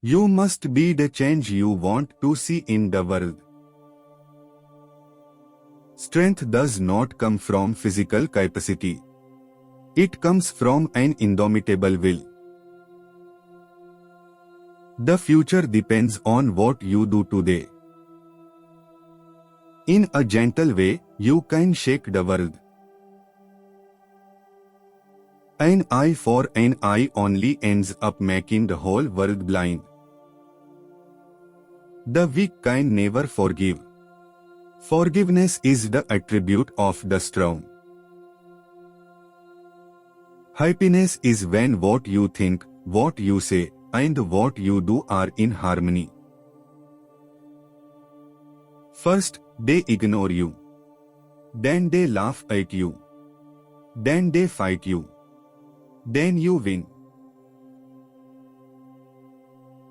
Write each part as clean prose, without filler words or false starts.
You must be the change you want to see in the world. Strength does not come from physical capacity. It comes from an indomitable will. The future depends on what you do today. In a gentle way, you can shake the world. An eye for an eye only ends up making the whole world blind. The weak can never forgive. Forgiveness is the attribute of the strong. Happiness is when what you think, what you say, and what you do are in harmony. First, they ignore you. Then they laugh at you. Then they fight you. Then you win.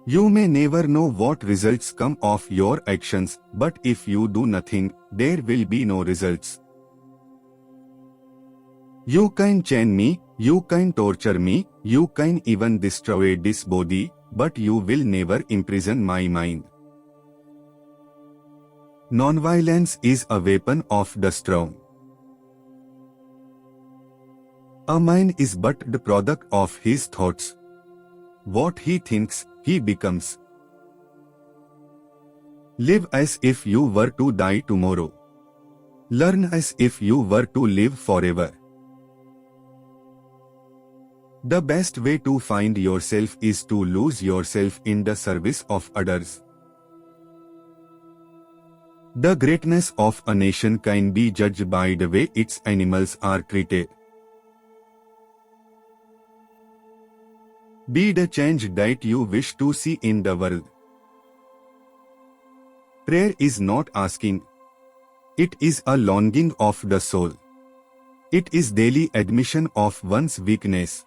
You may never know what results come of your actions, but if you do nothing, there will be no results. You can chain me, you can torture me, you can even destroy this body, but you will never imprison my mind. Nonviolence is a weapon of the strong. A man is but the product of his thoughts. What he thinks, he becomes. Live as if you were to die tomorrow. Learn as if you were to live forever. The best way to find yourself is to lose yourself in the service of others. The greatness of a nation can be judged by the way its animals are treated. Be the change that you wish to see in the world. Prayer is not asking. It is a longing of the soul. It is daily admission of one's weakness.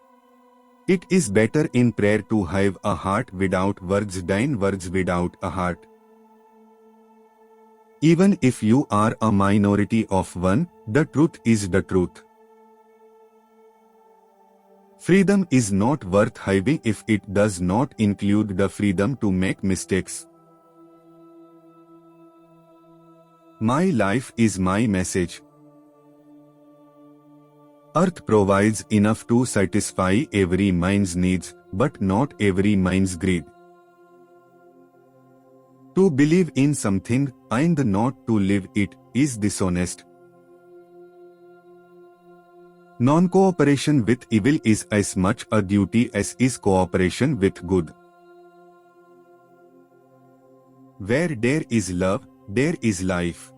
It is better in prayer to have a heart without words than words without a heart. Even if you are a minority of one, the truth is the truth. Freedom is not worth having if it does not include the freedom to make mistakes. My life is my message. Earth provides enough to satisfy every mind's needs, but not every mind's greed. To believe in something and not to live it is dishonest. Non-cooperation with evil is as much a duty as is cooperation with good. Where there is love, there is life.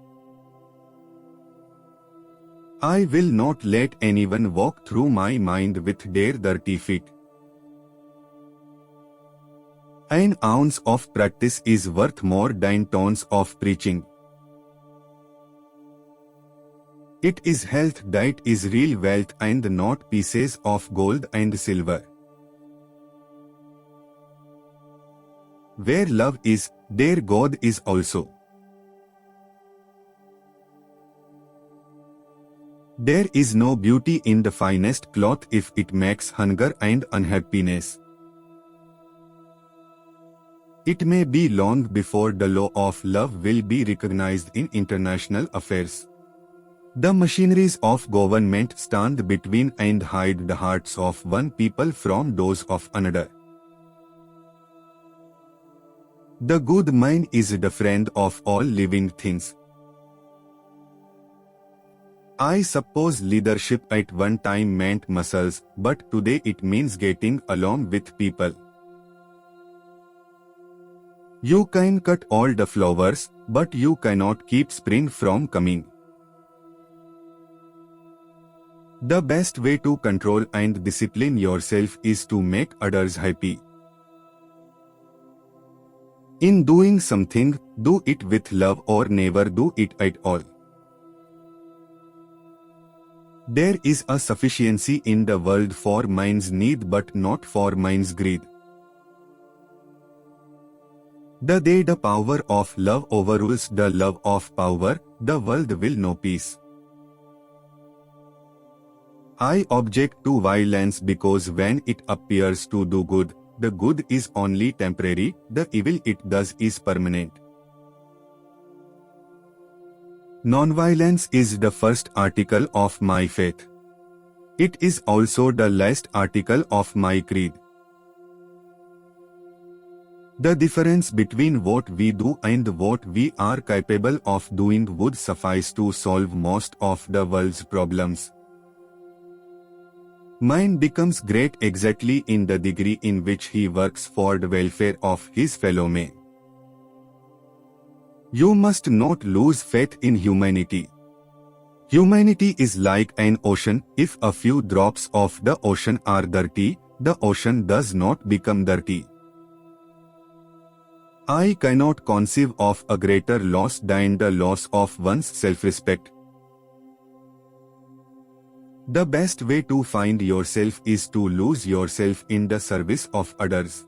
I will not let anyone walk through my mind with their dirty feet. An ounce of practice is worth more than tons of preaching. It is health that is real wealth and not pieces of gold and silver. Where love is, there God is also. There is no beauty in the finest cloth if it makes hunger and unhappiness. It may be long before the law of love will be recognized in international affairs. The machineries of government stand between and hide the hearts of one people from those of another. The good man is the friend of all living things. I suppose leadership at one time meant muscles, but today it means getting along with people. You can cut all the flowers, but you cannot keep spring from coming. The best way to control and discipline yourself is to make others happy. In doing something, do it with love or never do it at all. There is a sufficiency in the world for man's need but not for man's greed. The day the power of love overrules the love of power, the world will know peace. I object to violence because when it appears to do good, the good is only temporary, the evil it does is permanent. Nonviolence is the first article of my faith. It is also the last article of my creed. The difference between what we do and what we are capable of doing would suffice to solve most of the world's problems. Man becomes great exactly in the degree in which he works for the welfare of his fellow men. You must not lose faith in humanity. Humanity is like an ocean. If a few drops of the ocean are dirty, the ocean does not become dirty. I cannot conceive of a greater loss than the loss of one's self-respect. The best way to find yourself is to lose yourself in the service of others.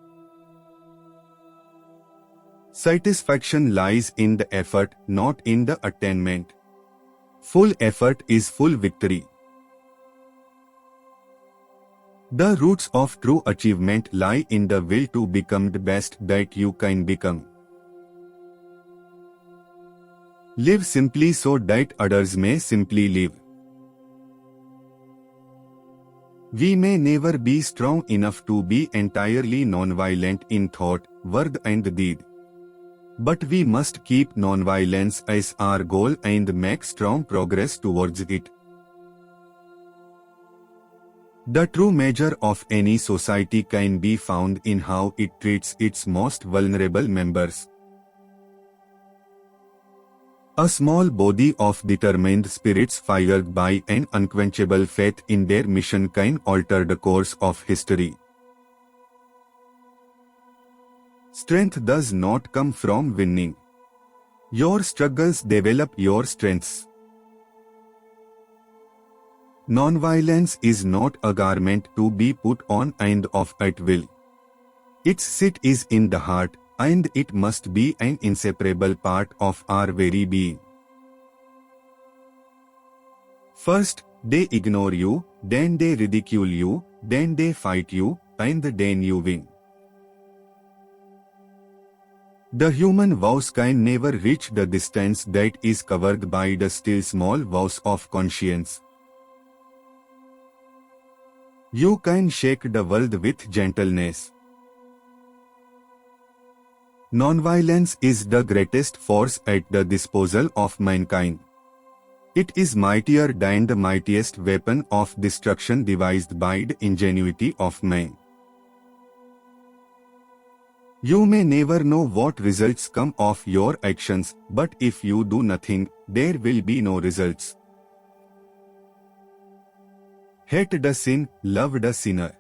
Satisfaction lies in the effort, not in the attainment. Full effort is full victory. The roots of true achievement lie in the will to become the best that you can become. Live simply so that others may simply live. We may never be strong enough to be entirely nonviolent in thought, word and deed. But we must keep nonviolence as our goal and make strong progress towards it. The true measure of any society can be found in how it treats its most vulnerable members. A small body of determined spirits fired by an unquenchable faith in their mission can alter the course of history. Strength does not come from winning. Your struggles develop your strengths. Nonviolence is not a garment to be put on and off at will. Its seat is in the heart, and it must be an inseparable part of our very being. First, they ignore you, then they ridicule you, then they fight you, and then you win. The human vows can never reach the distance that is covered by the still small vows of conscience. You can shake the world with gentleness. Nonviolence is the greatest force at the disposal of mankind. It is mightier than the mightiest weapon of destruction devised by the ingenuity of man. You may never know what results come of your actions, but if you do nothing, there will be no results. Hate the sin, love the sinner.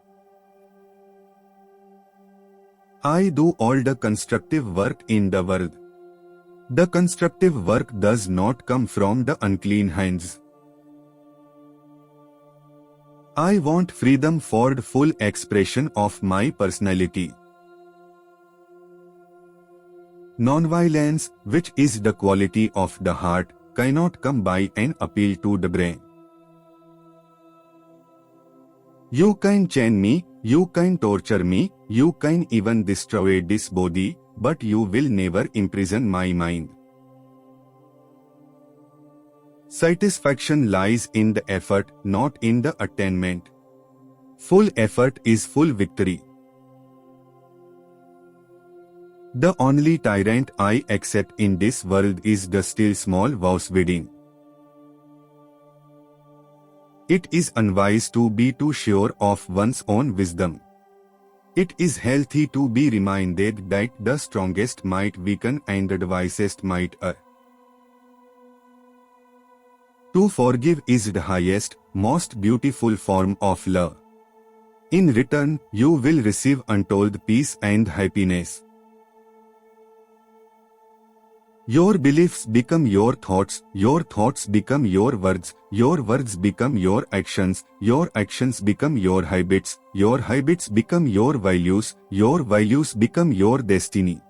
I do all the constructive work in the world. The constructive work does not come from the unclean hands. I want freedom for the full expression of my personality. Nonviolence, which is the quality of the heart, cannot come by an appeal to the brain. You can chain me, you can torture me, you can even destroy this body, but you will never imprison my mind. Satisfaction lies in the effort, not in the attainment. Full effort is full victory. The only tyrant I accept in this world is the still small vows wedding. It is unwise to be too sure of one's own wisdom. It is healthy to be reminded that the strongest might weaken and the wisest might err. To forgive is the highest, most beautiful form of love. In return, you will receive untold peace and happiness. Your beliefs become your thoughts become your words become your actions become your habits become your values become your destiny.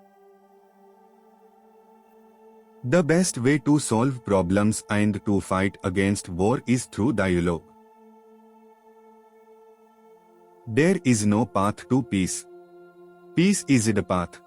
The best way to solve problems and to fight against war is through dialogue. There is no path to peace. Peace is the path.